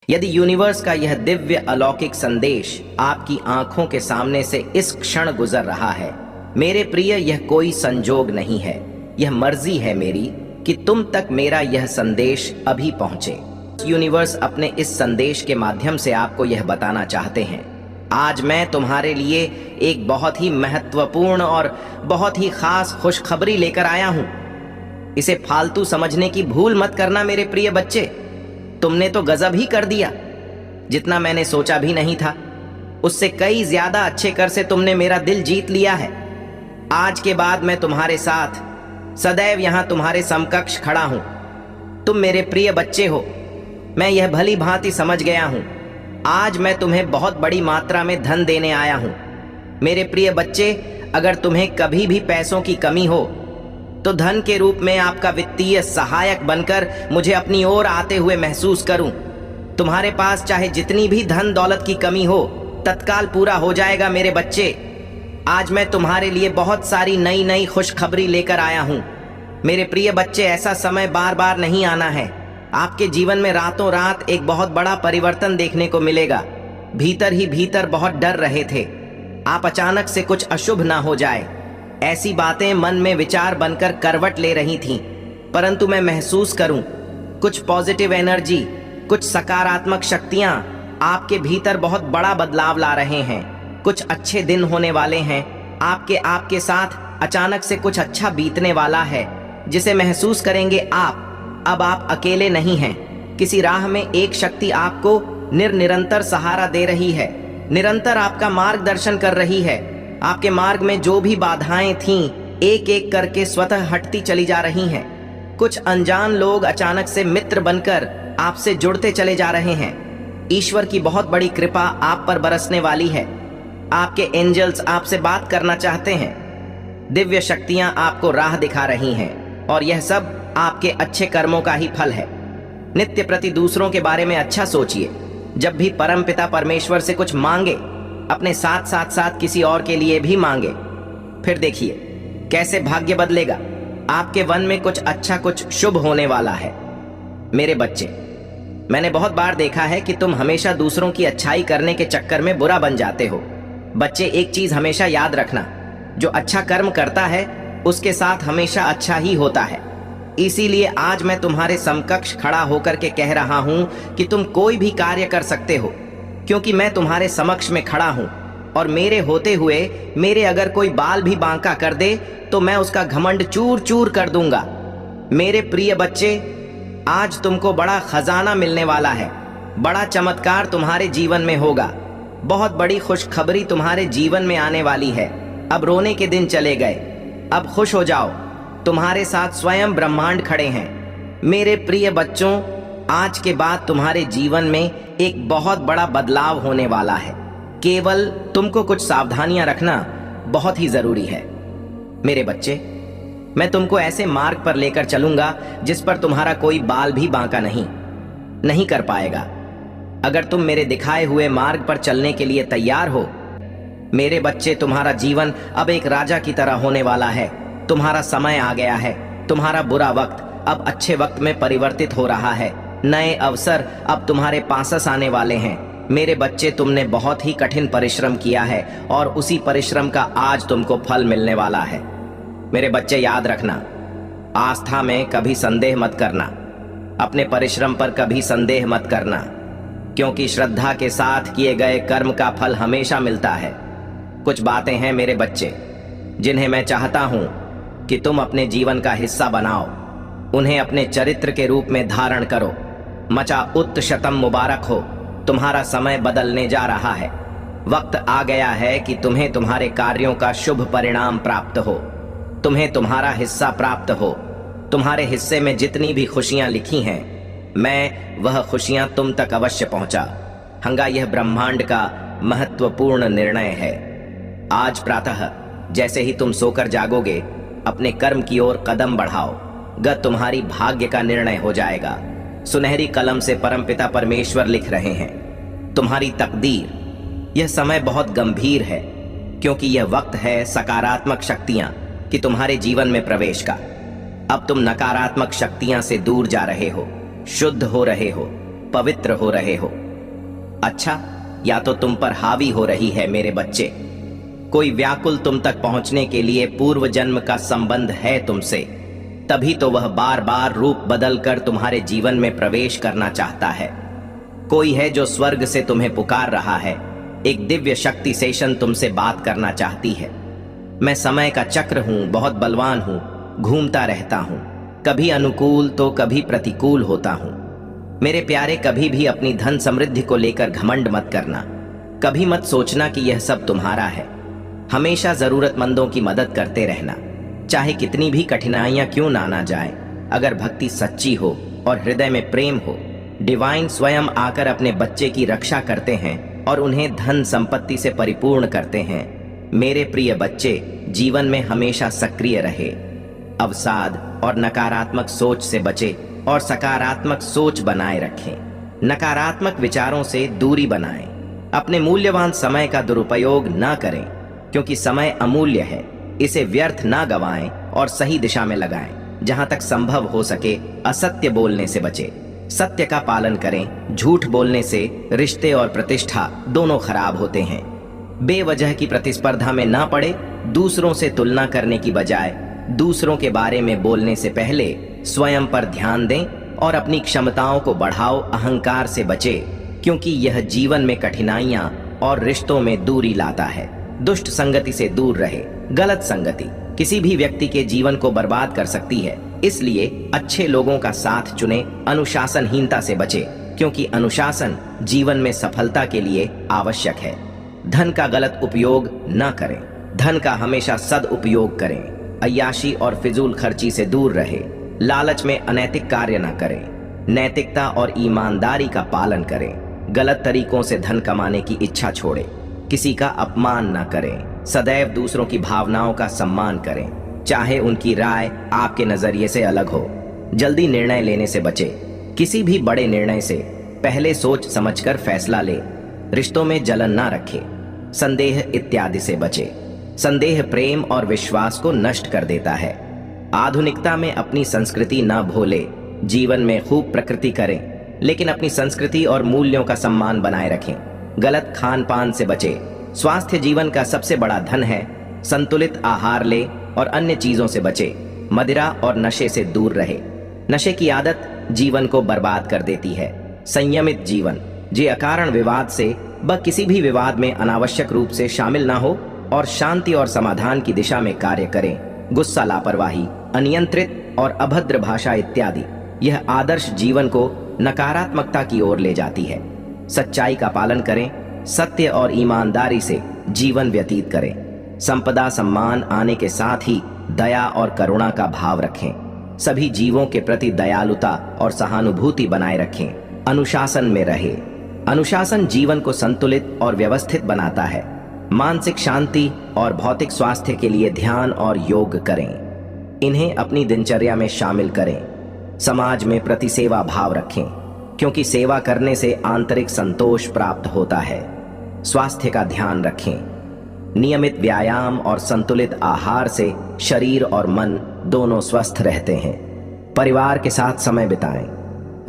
यदि यूनिवर्स का यह दिव्य अलौकिक संदेश आपकी आंखों के सामने से इस क्षण गुजर रहा है, मेरे प्रिय, यह कोई संजोग नहीं है, यह मर्जी है मेरी कि तुम तक मेरा यह संदेश अभी पहुंचे। यूनिवर्स अपने इस संदेश के माध्यम से आपको यह बताना चाहते हैं, आज मैं तुम्हारे लिए एक बहुत ही महत्वपूर्ण और बहुत ही खास खुशखबरी लेकर आया हूं। इसे फालतू समझने की भूल मत करना मेरे प्रिय बच्चे। तुमने तो गजब ही कर दिया, जितना मैंने सोचा भी नहीं था उससे कई ज्यादा अच्छे कर से तुमने मेरा दिल जीत लिया है। आज के बाद मैं तुम्हारे साथ सदैव यहां तुम्हारे समकक्ष खड़ा हूं। तुम मेरे प्रिय बच्चे हो, मैं यह भली भांति समझ गया हूं। आज मैं तुम्हें बहुत बड़ी मात्रा में धन देने आया हूं। मेरे प्रिय बच्चे, अगर तुम्हें कभी भी पैसों की कमी हो तो धन के रूप में आपका वित्तीय सहायक बनकर मुझे अपनी ओर आते हुए महसूस करूं। तुम्हारे पास चाहे जितनी भी धन दौलत की कमी हो, तत्काल पूरा हो जाएगा मेरे बच्चे। आज मैं तुम्हारे लिए बहुत सारी नई नई खुशखबरी लेकर आया हूं। मेरे प्रिय बच्चे, ऐसा समय बार बार नहीं आना है। आपके जीवन में रातों रात एक बहुत बड़ा परिवर्तन देखने को मिलेगा। भीतर ही भीतर बहुत डर रहे थे आप अचानक से कुछ अशुभ ना हो जाए, ऐसी बातें मन में विचार बनकर करवट ले रही थीं। परंतु मैं महसूस करूं कुछ पॉजिटिव एनर्जी, कुछ सकारात्मक शक्तियां आपके भीतर बहुत बड़ा बदलाव ला रहे हैं। कुछ अच्छे दिन होने वाले हैं। आपके साथ अचानक से कुछ अच्छा बीतने वाला है, जिसे महसूस करेंगे आप। अब आप अकेले नहीं हैं। किसी राह में एक शक्ति आपको निरंतर सहारा दे रही है, निरंतर आपका मार्गदर्शन कर रही है। आपके मार्ग में जो भी बाधाएं थीं, एक एक करके स्वतः हटती चली जा रही हैं। कुछ अनजान लोग अचानक से मित्र बनकर आपसे जुड़ते चले जा रहे हैं। ईश्वर की बहुत बड़ी कृपा आप पर बरसने वाली है। आपके एंजल्स आपसे बात करना चाहते हैं। दिव्य शक्तियां आपको राह दिखा रही हैं, और यह सब आपके अच्छे कर्मों का ही फल है। नित्य प्रति दूसरों के बारे में अच्छा सोचिए। जब भी परमपिता परमेश्वर से कुछ मांगे, अपने साथ किसी और के लिए भी मांगे। फिर देखिए कैसे भाग्य बदलेगा। आपके वन में कुछ अच्छा, कुछ शुभ होने वाला है। मेरे बच्चे, मैंने बहुत बार देखा है कि तुम हमेशा दूसरों की अच्छाई करने के चक्कर में बुरा बन जाते हो। बच्चे, एक चीज हमेशा याद रखना, जो अच्छा कर्म करता है उसके साथ हमेशा अच्छा ही होता है। इसीलिए आज मैं तुम्हारे समकक्ष खड़ा होकर के कह रहा हूं कि तुम कोई भी कार्य कर सकते हो, क्योंकि मैं तुम्हारे समक्ष में खड़ा हूं। और मेरे होते हुए मेरे अगर कोई बाल भी बांका कर दे तो मैं उसका घमंड चूर चूर कर दूंगा। मेरे प्रिय बच्चे, आज तुमको बड़ा खजाना मिलने वाला है। बड़ा चमत्कार तुम्हारे जीवन में होगा। बहुत बड़ी खुशखबरी तुम्हारे जीवन में आने वाली है। अब रोने के दिन चले गए, अब खुश हो जाओ। तुम्हारे साथ स्वयं ब्रह्मांड खड़े हैं। मेरे प्रिय बच्चों, आज के बाद तुम्हारे जीवन में एक बहुत बड़ा बदलाव होने वाला है। केवल तुमको कुछ सावधानियां रखना बहुत ही जरूरी है। मेरे बच्चे, मैं तुमको ऐसे मार्ग पर लेकर चलूंगा जिस पर तुम्हारा कोई बाल भी बांका नहीं कर पाएगा। अगर तुम मेरे दिखाए हुए मार्ग पर चलने के लिए तैयार हो, मेरे बच्चे, तुम्हारा जीवन अब एक राजा की तरह होने वाला है। तुम्हारा समय आ गया है। तुम्हारा बुरा वक्त अब अच्छे वक्त में परिवर्तित हो रहा है। नए अवसर अब तुम्हारे पास आने वाले हैं। मेरे बच्चे, तुमने बहुत ही कठिन परिश्रम किया है और उसी परिश्रम का आज तुमको फल मिलने वाला है। मेरे बच्चे, याद रखना, आस्था में कभी संदेह मत करना। अपने परिश्रम पर कभी संदेह मत करना, क्योंकि श्रद्धा के साथ किए गए कर्म का फल हमेशा मिलता है। कुछ बातें हैं मेरे बच्चे, जिन्हें मैं चाहता हूं कि तुम अपने जीवन का हिस्सा बनाओ। उन्हें अपने चरित्र के रूप में धारण करो। मचा उत्शतम मुबारक हो। तुम्हारा समय बदलने जा रहा है। वक्त आ गया है कि तुम्हें तुम्हारे कार्यों का शुभ परिणाम प्राप्त हो। तुम्हें तुम्हारा हिस्सा प्राप्त हो। तुम्हारे हिस्से में जितनी भी खुशियां लिखी हैं, मैं वह खुशियां तुम तक अवश्य पहुंचा हंगा। यह ब्रह्मांड का महत्वपूर्ण निर्णय है। आज प्रातः जैसे ही तुम सोकर जागोगे, अपने कर्म की ओर कदम बढ़ाओ। तुम्हारी भाग्य का निर्णय हो जाएगा। सुनहरी कलम से परमपिता परमेश्वर लिख रहे हैं तुम्हारी तकदीर। यह समय बहुत गंभीर है, क्योंकि यह वक्त है सकारात्मक शक्तियां कि तुम्हारे जीवन में प्रवेश का। अब तुम नकारात्मक शक्तियां से दूर जा रहे हो, शुद्ध हो रहे हो। पवित्र हो रहे हो। अच्छा, या तो तुम पर हावी हो रही है मेरे बच्चे। कोई व्याकुल तुम तक पहुंचने के लिए पूर्व जन्म का संबंध है तुमसे, तभी तो वह बार बार रूप बदलकर तुम्हारे जीवन में प्रवेश करना चाहता है। कोई है जो स्वर्ग से तुम्हें पुकार रहा है। एक दिव्य शक्ति सेशन तुमसे बात करना चाहती है। मैं समय का चक्र हूं, बहुत बलवान हूं, घूमता रहता हूं, कभी अनुकूल तो कभी प्रतिकूल होता हूं। मेरे प्यारे, कभी भी अपनी धन समृद्धि को लेकर घमंड मत करना। कभी मत सोचना कि यह सब तुम्हारा है। हमेशा जरूरतमंदों की मदद करते रहना, चाहे कितनी भी कठिनाइयां क्यों ना आना जाए। अगर भक्ति सच्ची हो और हृदय में प्रेम हो, डिवाइन स्वयं आकर अपने बच्चे की रक्षा करते हैं और उन्हें धन संपत्ति से परिपूर्ण करते हैं। मेरे प्रिय बच्चे, जीवन में हमेशा सक्रिय रहे, अवसाद और नकारात्मक सोच से बचे और सकारात्मक सोच बनाए रखें। नकारात्मक विचारों से दूरी बनाएं। अपने मूल्यवान समय का दुरुपयोग न करें, क्योंकि समय अमूल्य है। इसे व्यर्थ ना गवाएं और सही दिशा में लगाएं। जहां तक संभव हो सके असत्य बोलने से बचें। सत्य का पालन करें। झूठ बोलने से रिश्ते और प्रतिष्ठा दोनों खराब होते हैं। बेवजह की प्रतिस्पर्धा में ना पड़े। दूसरों से तुलना करने की बजाय दूसरों के बारे में बोलने से पहले स्वयं पर ध्यान दें और अपनी क्षमताओं को बढ़ाओ। अहंकार से बचें, क्योंकि यह जीवन में कठिनाइयां और रिश्तों में दूरी लाता है। दुष्ट संगति से दूर रहे। गलत संगति किसी भी व्यक्ति के जीवन को बर्बाद कर सकती है, इसलिए अच्छे लोगों का साथ चुने। अनुशासनहीनता से बचे, क्योंकि अनुशासन जीवन में सफलता के लिए आवश्यक है। धन का गलत उपयोग न करें। धन का हमेशा सदउपयोग करें। अय्याशी और फिजूल खर्ची से दूर रहे। लालच में अनैतिक कार्य न करें। नैतिकता और ईमानदारी का पालन करें। गलत तरीकों से धन कमाने की इच्छा छोड़ें। किसी का अपमान न करें। सदैव दूसरों की भावनाओं का सम्मान करें, चाहे उनकी राय आपके नजरिए से अलग हो। जल्दी निर्णय लेने से बचें। किसी भी बड़े निर्णय से पहले सोच समझकर फैसला ले। रिश्तों में जलन न रखें। संदेह इत्यादि से बचें। संदेह प्रेम और विश्वास को नष्ट कर देता है। आधुनिकता में अपनी संस्कृति न भूले। जीवन में खूब प्रकृति करें, लेकिन अपनी संस्कृति और मूल्यों का सम्मान बनाए रखें। गलत खान पान से बचें। स्वास्थ्य जीवन का सबसे बड़ा धन है। संतुलित आहार ले और अन्य चीजों से बचें। मदिरा और नशे से दूर रहे। नशे की आदत जीवन को बर्बाद कर देती है। संयमित जीवन जे अकारण विवाद से किसी भी विवाद में अनावश्यक रूप से शामिल ना हो और शांति और समाधान की दिशा में कार्य करें। गुस्सा, लापरवाही, अनियंत्रित और अभद्र भाषा इत्यादि यह आदर्श जीवन को नकारात्मकता की ओर ले जाती है। सच्चाई का पालन करें। सत्य और ईमानदारी से जीवन व्यतीत करें। संपदा सम्मान आने के साथ ही दया और करुणा का भाव रखें। सभी जीवों के प्रति दयालुता और सहानुभूति बनाए रखें। अनुशासन में रहे। अनुशासन जीवन को संतुलित और व्यवस्थित बनाता है। मानसिक शांति और भौतिक स्वास्थ्य के लिए ध्यान और योग करें। इन्हें अपनी दिनचर्या में शामिल करें। समाज में प्रतिसेवा भाव रखें, क्योंकि सेवा करने से आंतरिक संतोष प्राप्त होता है। स्वास्थ्य का ध्यान रखें। नियमित व्यायाम और संतुलित आहार से शरीर और मन दोनों स्वस्थ रहते हैं। परिवार के साथ समय बिताएं।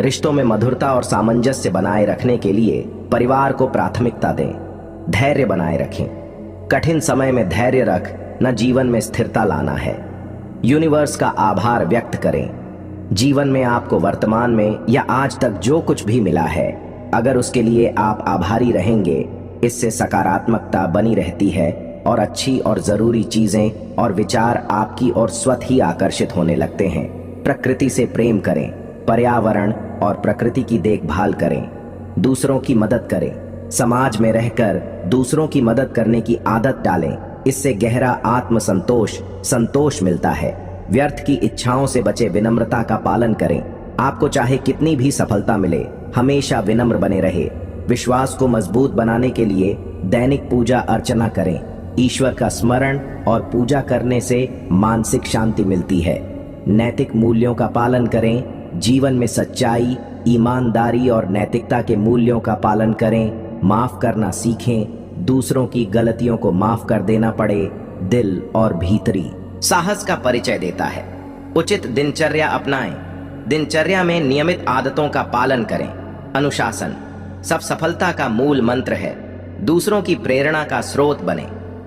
रिश्तों में मधुरता और सामंजस्य बनाए रखने के लिए परिवार को प्राथमिकता दें। धैर्य बनाए रखें। कठिन समय में धैर्य रख न जीवन में स्थिरता लाना है। यूनिवर्स का आभार व्यक्त करें। जीवन में आपको वर्तमान में या आज तक जो कुछ भी मिला है, अगर उसके लिए आप आभारी रहेंगे, इससे सकारात्मकता बनी रहती है और अच्छी और जरूरी चीजें और विचार आपकी ओर स्वतः ही आकर्षित होने लगते हैं। प्रकृति से प्रेम करें। पर्यावरण और प्रकृति की देखभाल करें। दूसरों की मदद करें। समाज में रहकर दूसरों की मदद करने की आदत डालें। इससे गहरा संतोष मिलता है। व्यर्थ की इच्छाओं से बचे। विनम्रता का पालन करें। आपको चाहे कितनी भी सफलता मिले, हमेशा विनम्र बने रहे। विश्वास को मजबूत बनाने के लिए दैनिक पूजा अर्चना करें। ईश्वर का स्मरण और पूजा करने से मानसिक शांति मिलती है। नैतिक मूल्यों का पालन करें। जीवन में सच्चाई, ईमानदारी और नैतिकता के मूल्यों का पालन करें। माफ करना सीखें। दूसरों की गलतियों को माफ कर देना पड़े। दिल और भीतरी साहस का परिचय देता है। उचित दिनचर्या अपनाएं। दिनचर्या में नियमित आदतों का पालन करें। अनुशासन सब सफलता का मूल मंत्र है। दूसरों की प्रेरणा का स्रोत बने,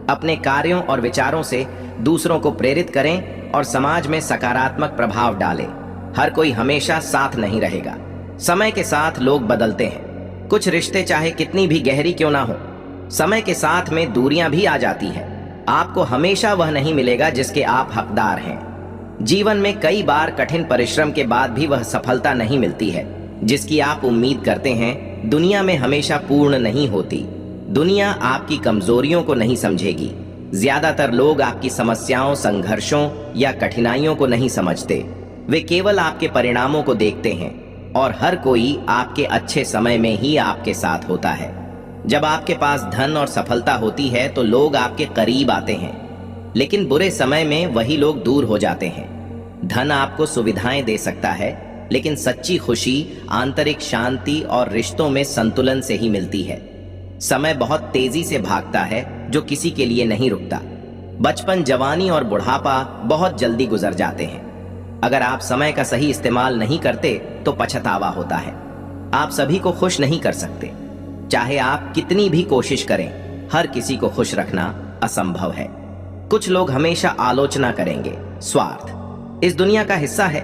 अपने कार्यों और विचारों से दूसरों को प्रेरित करें और समाज में सकारात्मक प्रभाव डालें। हर कोई हमेशा साथ नहीं रहेगा। समय के साथ लोग बदलते हैं। कुछ रिश्ते चाहे कितनी भी गहरी क्यों ना हो, समय के साथ में दूरियां भी आ जाती है। आपको हमेशा वह नहीं मिलेगा जिसके आप हकदार हैं। जीवन में कई बार कठिन परिश्रम के बाद भी वह सफलता नहीं मिलती है जिसकी आप उम्मीद करते हैं। दुनिया में हमेशा पूर्ण नहीं होती। दुनिया आपकी कमजोरियों को नहीं समझेगी। ज्यादातर लोग आपकी समस्याओं, संघर्षों या कठिनाइयों को नहीं समझते। वे केवल आपके परिणामों को देखते हैं और हर कोई आपके अच्छे समय में ही आपके साथ होता है। जब आपके पास धन और सफलता होती है तो लोग आपके करीब आते हैं, लेकिन बुरे समय में वही लोग दूर हो जाते हैं। धन आपको सुविधाएं दे सकता है, लेकिन सच्ची खुशी आंतरिक शांति और रिश्तों में संतुलन से ही मिलती है। समय बहुत तेजी से भागता है जो किसी के लिए नहीं रुकता। बचपन, जवानी और बुढ़ापा बहुत जल्दी गुजर जाते हैं। अगर आप समय का सही इस्तेमाल नहीं करते तो पछतावा होता है। आप सभी को खुश नहीं कर सकते। चाहे आप कितनी भी कोशिश करें, हर किसी को खुश रखना असंभव है। कुछ लोग हमेशा आलोचना करेंगे। स्वार्थ इस दुनिया का हिस्सा है।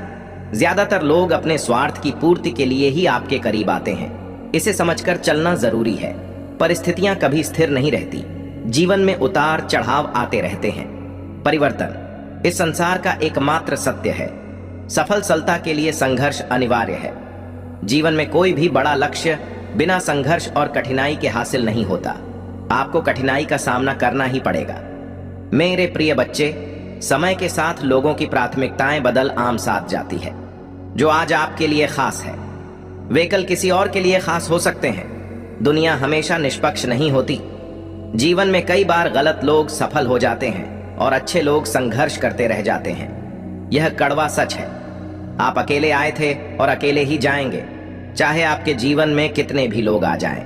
ज्यादातर लोग अपने स्वार्थ की पूर्ति के लिए ही आपके करीब आते हैं। इसे समझकर चलना जरूरी है। परिस्थितियां कभी स्थिर नहीं रहती। जीवन में उतार चढ़ाव आते रहते हैं। परिवर्तन इस संसार का एकमात्र सत्य है। सफलता के लिए संघर्ष अनिवार्य है। जीवन में कोई भी बड़ा लक्ष्य बिना संघर्ष और कठिनाई के हासिल नहीं होता। आपको कठिनाई का सामना करना ही पड़ेगा। मेरे प्रिय बच्चे, समय के साथ लोगों की प्राथमिकताएं बदल आम साथ जाती है। जो आज आपके लिए खास है वे कल किसी और के लिए खास हो सकते हैं। दुनिया हमेशा निष्पक्ष नहीं होती। जीवन में कई बार गलत लोग सफल हो जाते हैं और अच्छे लोग संघर्ष करते रह जाते हैं। यह कड़वा सच है। आप अकेले आए थे और अकेले ही जाएंगे, चाहे आपके जीवन में कितने भी लोग आ जाएं।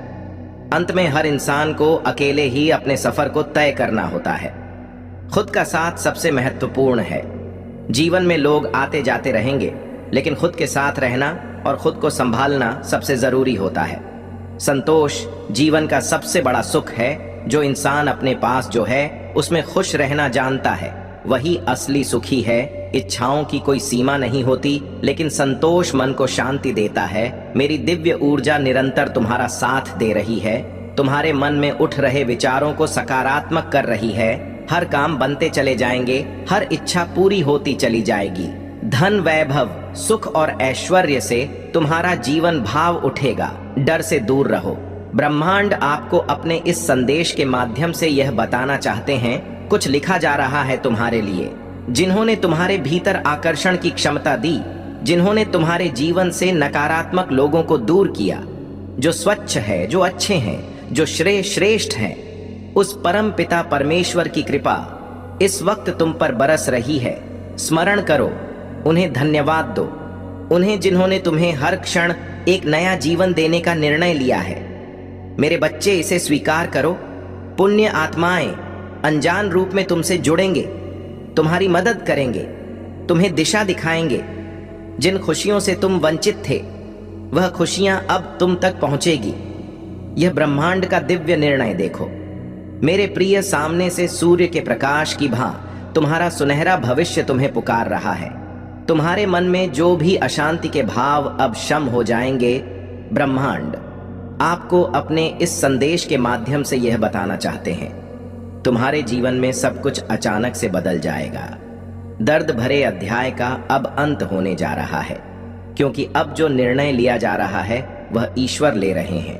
अंत में हर इंसान को अकेले ही अपने सफर को तय करना होता है। खुद का साथ सबसे महत्वपूर्ण है। जीवन में लोग आते जाते रहेंगे, लेकिन खुद के साथ रहना और खुद को संभालना सबसे जरूरी होता है। संतोष जीवन का सबसे बड़ा सुख है। जो इंसान अपने पास जो है उसमें खुश रहना जानता है, वही असली सुखी है। इच्छाओं की कोई सीमा नहीं होती, लेकिन संतोष मन को शांति देता है। मेरी दिव्य ऊर्जा निरंतर तुम्हारा साथ दे रही है। तुम्हारे मन में उठ रहे विचारों को सकारात्मक कर रही है। हर काम बनते चले जाएंगे, हर इच्छा पूरी होती चली जाएगी। धन, वैभव, सुख और ऐश्वर्य से तुम्हारा जीवन भाव उठेगा। डर से दूर रहो। ब्रह्मांड आपको अपने इस संदेश के माध्यम से यह बताना चाहते हैं, कुछ लिखा जा रहा है तुम्हारे लिए। जिन्होंने तुम्हारे भीतर आकर्षण की क्षमता दी, जिन्होंने तुम्हारे जीवन से नकारात्मक लोगों को दूर किया, जो स्वच्छ है, जो अच्छे हैं, जो श्रेष्ठ हैं, उस परम पिता परमेश्वर की कृपा इस वक्त तुम पर बरस रही है। स्मरण करो, उन्हें धन्यवाद दो, उन्हें जिन्होंने तुम्हें हर क्षण एक नया जीवन देने का निर्णय लिया है। मेरे बच्चे, इसे स्वीकार करो। पुण्य आत्माएं अनजान रूप में तुमसे जुड़ेंगे, तुम्हारी मदद करेंगे, तुम्हें दिशा दिखाएंगे। जिन खुशियों से तुम वंचित थे, वह खुशियां अब तुम तक पहुंचेगी। यह ब्रह्मांड का दिव्य निर्णय देखो। मेरे प्रिय, सामने से सूर्य के प्रकाश की भांति तुम्हारा सुनहरा भविष्य तुम्हें पुकार रहा है। तुम्हारे मन में जो भी अशांति के भाव अब शम हो जाएंगे। ब्रह्मांड आपको अपने इस संदेश के माध्यम से यह बताना चाहते हैं, तुम्हारे जीवन में सब कुछ अचानक से बदल जाएगा। दर्द भरे अध्याय का अब अंत होने जा रहा है, क्योंकि अब जो निर्णय लिया जा रहा है वह ईश्वर ले रहे हैं।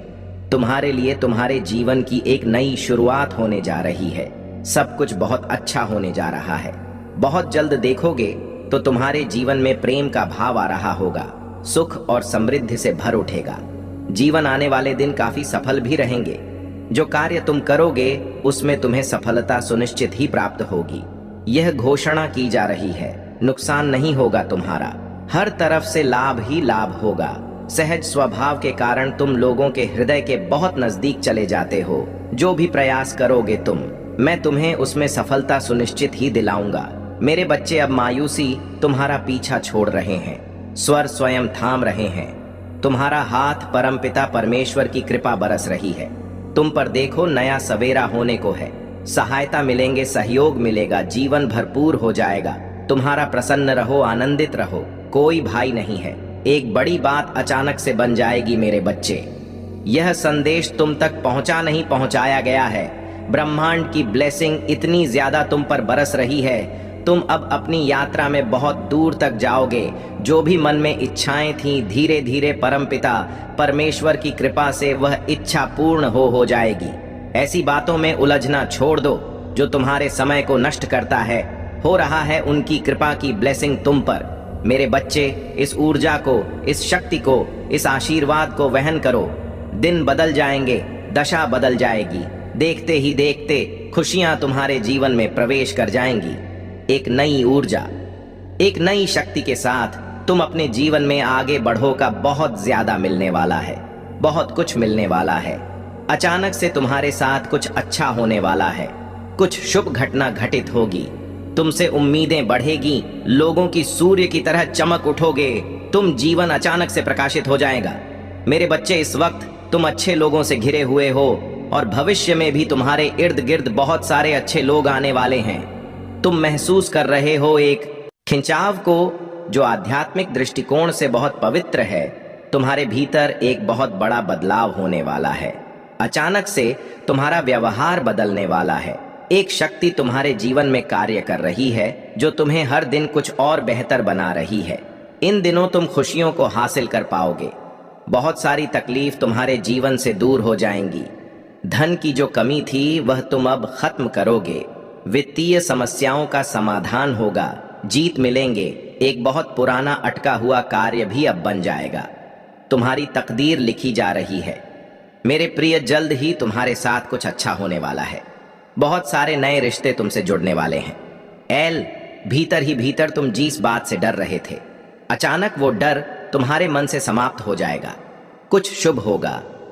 तुम्हारे लिए तुम्हारे जीवन की एक नई शुरुआत होने जा रही है। सब कुछ बहुत अच्छा होने जा रहा है। बहुत जल्द देखोगे तो तुम्हारे जीवन में प्रेम का भाव आ रहा होगा। सुख और समृद्धि से भर उठेगा। जीवन आने वाले दिन काफी सफल भी रहेंगे। जो कार्य तुम करोगे उसमें तुम्हें सफलता सुनिश्चित ही प्राप्त होगी। यह घोषणा की जा रही है, नुकसान नहीं होगा तुम्हारा, हर तरफ से लाभ ही लाभ होगा। सहज स्वभाव के कारण तुम लोगों के हृदय के बहुत नजदीक चले जाते हो। जो भी प्रयास करोगे तुम, मैं तुम्हें उसमें सफलता सुनिश्चित ही दिलाऊंगा। मेरे बच्चे, अब मायूसी तुम्हारा पीछा छोड़ रहे हैं। स्वर स्वयं थाम रहे हैं। तुम्हारा हाथ परमपिता परमेश्वर की कृपा बरस रही है। तुम पर देखो नया सवेरा होने को है। सहायता मिलेंगे, सहयोग मिलेगा, जीवन भरपूर हो जाएगा। तुम्हारा प्रसन्न रहो, आनंदित रहो, कोई भाई नहीं है। एक बड़ी बात अचानक से बन जाएगी मेरे बच्चे। यह संदेश तुम तक पहुंचा नहीं पहुंचाया गया है। ब्रह्मांड की ब्लेसिंग इतनी ज्यादा तुम पर बरस रही है, तुम अब अपनी यात्रा में बहुत दूर तक जाओगे। जो भी मन में इच्छाएं थीं, धीरे धीरे परमपिता परमेश्वर की कृपा से वह इच्छा पूर्ण हो जाएगी। ऐसी बातों में उलझना छोड़ दो जो तुम्हारे समय को नष्ट करता है। हो रहा है उनकी कृपा की ब्लेसिंग तुम पर। मेरे बच्चे, इस ऊर्जा को, इस शक्ति को, इस आशीर्वाद को वहन करो। दिन बदल जाएंगे, दशा बदल जाएगी। देखते ही देखते खुशियां तुम्हारे जीवन में प्रवेश कर जाएंगी। एक नई ऊर्जा, एक नई शक्ति के साथ तुम अपने जीवन में आगे बढ़ो का बहुत ज्यादा मिलने वाला है। बहुत कुछ मिलने वाला है। अचानक से तुम्हारे साथ कुछ अच्छा होने वाला है। कुछ शुभ घटना घटित होगी। तुमसे उम्मीदें बढ़ेगी। लोगों की सूर्य की तरह चमक उठोगे। तुम जीवन अचानक से प्रकाशित हो जाएगा। मेरे बच्चे, इस वक्त तुम अच्छे लोगों से घिरे हुए हो और भविष्य में भी तुम्हारे इर्द गिर्द बहुत सारे अच्छे लोग आने वाले हैं। तुम महसूस कर रहे हो एक खिंचाव को जो आध्यात्मिक दृष्टिकोण से बहुत पवित्र है। तुम्हारे भीतर एक बहुत बड़ा बदलाव होने वाला है। अचानक से तुम्हारा व्यवहार बदलने वाला है। एक शक्ति तुम्हारे जीवन में कार्य कर रही है जो तुम्हें हर दिन कुछ और बेहतर बना रही है। इन दिनों तुम खुशियों को हासिल कर पाओगे। बहुत सारी तकलीफ तुम्हारे जीवन से दूर हो जाएंगी। धन की जो कमी थी वह तुम अब खत्म करोगे। वित्तीय समस्याओं का समाधान होगा। जीत मिलेंगे। एक बहुत पुराना अटका हुआ कार्य भी अब बन जाएगा। तुम्हारी तकदीर लिखी जा रही है। मेरे प्रिय, जल्द ही तुम्हारे साथ कुछ अच्छा होने वाला है। बहुत सारे नए रिश्ते तुमसे जुड़ने वाले हैं। एल, भीतर ही भीतर तुम जिस बात से डर रहे थे, अचानक वो डर तुम्हारे मन से समाप्त हो जाएगा। कुछ शुभ होगा।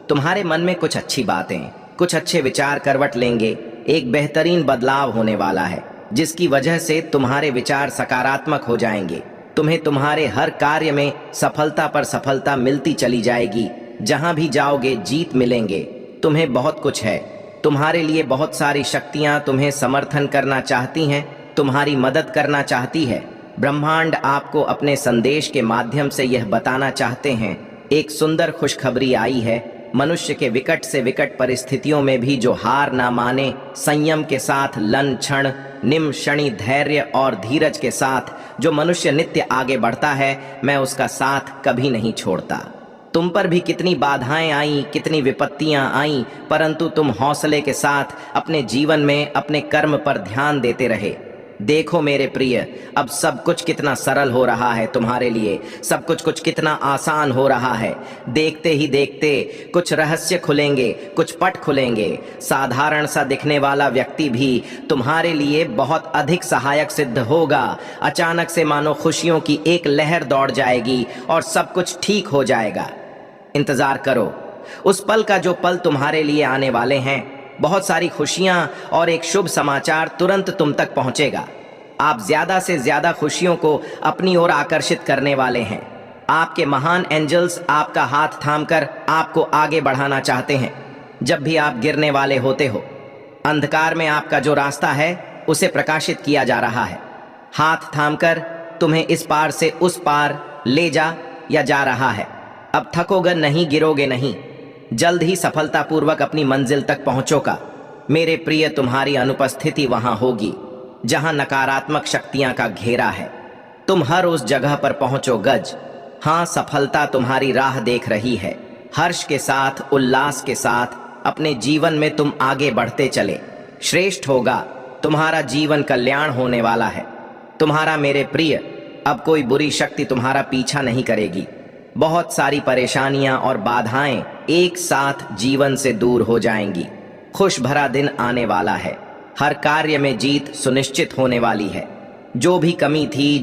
तुम्हारे मन में कुछ अच्छी बातें, कुछ अच्छे विचार करवट लेंगे। एक बेहतरीन बदलाव होने वाला है जिसकी वजह से तुम्हारे विचार सकारात्मक हो जाएंगे। तुम्हें तुम्हारे हर कार्य में सफलता पर सफलता मिलती चली जाएगी। जहां भी जाओगे जीत मिलेंगे। तुम्हें बहुत कुछ है। तुम्हारे लिए बहुत सारी शक्तियां तुम्हें समर्थन करना चाहती हैं, तुम्हारी मदद करना चाहती है। ब्रह्मांड आपको अपने संदेश के माध्यम से यह बताना चाहते हैं, एक सुंदर खुशखबरी आई है। मनुष्य के विकट से विकट परिस्थितियों में भी जो हार ना माने, संयम के साथ, लन क्षण, निम क्षणी धैर्य और धीरज के साथ जो मनुष्य नित्य आगे बढ़ता है, मैं उसका साथ कभी नहीं छोड़ता। तुम पर भी कितनी बाधाएं आई, कितनी विपत्तियां आई, परंतु तुम हौसले के साथ अपने जीवन में अपने कर्म पर ध्यान देते रहे। देखो मेरे प्रिय, अब सब कुछ कितना सरल हो रहा है तुम्हारे लिए। सब कुछ कितना आसान हो रहा है। देखते ही देखते कुछ रहस्य खुलेंगे, कुछ पट खुलेंगे। साधारण सा दिखने वाला व्यक्ति भी तुम्हारे लिए बहुत अधिक सहायक सिद्ध होगा। अचानक से मानो खुशियों की एक लहर दौड़ जाएगी और सब कुछ ठीक हो जाएगा। इंतजार करो उस पल का जो पल तुम्हारे लिए आने वाले हैं। बहुत सारी खुशियां और एक शुभ समाचार तुरंत तुम तक पहुंचेगा। आप ज्यादा से ज्यादा खुशियों को अपनी ओर आकर्षित करने वाले हैं। आपके महान एंजल्स आपका हाथ थामकर आपको आगे बढ़ाना चाहते हैं। जब भी आप गिरने वाले होते हो, अंधकार में आपका जो रास्ता है उसे प्रकाशित किया जा रहा है। हाथ थामकर तुम्हें इस पार से उस पार ले जा रहा है। अब थकोगे नहीं, गिरोगे नहीं। जल्द ही सफलतापूर्वक अपनी मंजिल तक पहुंचोगा। मेरे प्रिय, तुम्हारी अनुपस्थिति वहां होगी जहां नकारात्मक शक्तियां का घेरा है। तुम हर उस जगह पर पहुंचो गज। हां, सफलता तुम्हारी राह देख रही है। हर्ष के साथ, उल्लास के साथ अपने जीवन में तुम आगे बढ़ते चले। श्रेष्ठ होगा। तुम्हारा जीवन कल्याण होने वाला है। तुम्हारा मेरे प्रिय, अब कोई बुरी शक्ति तुम्हारा पीछा नहीं करेगी। बहुत सारी परेशानियां और बाधाएं एक साथ जीवन से दूर हो जाएंगी। खुश भरा दिन आने वाला है। हर कार्य में जीत सुनिश्चित होने वाली है। जो भी कमी थी,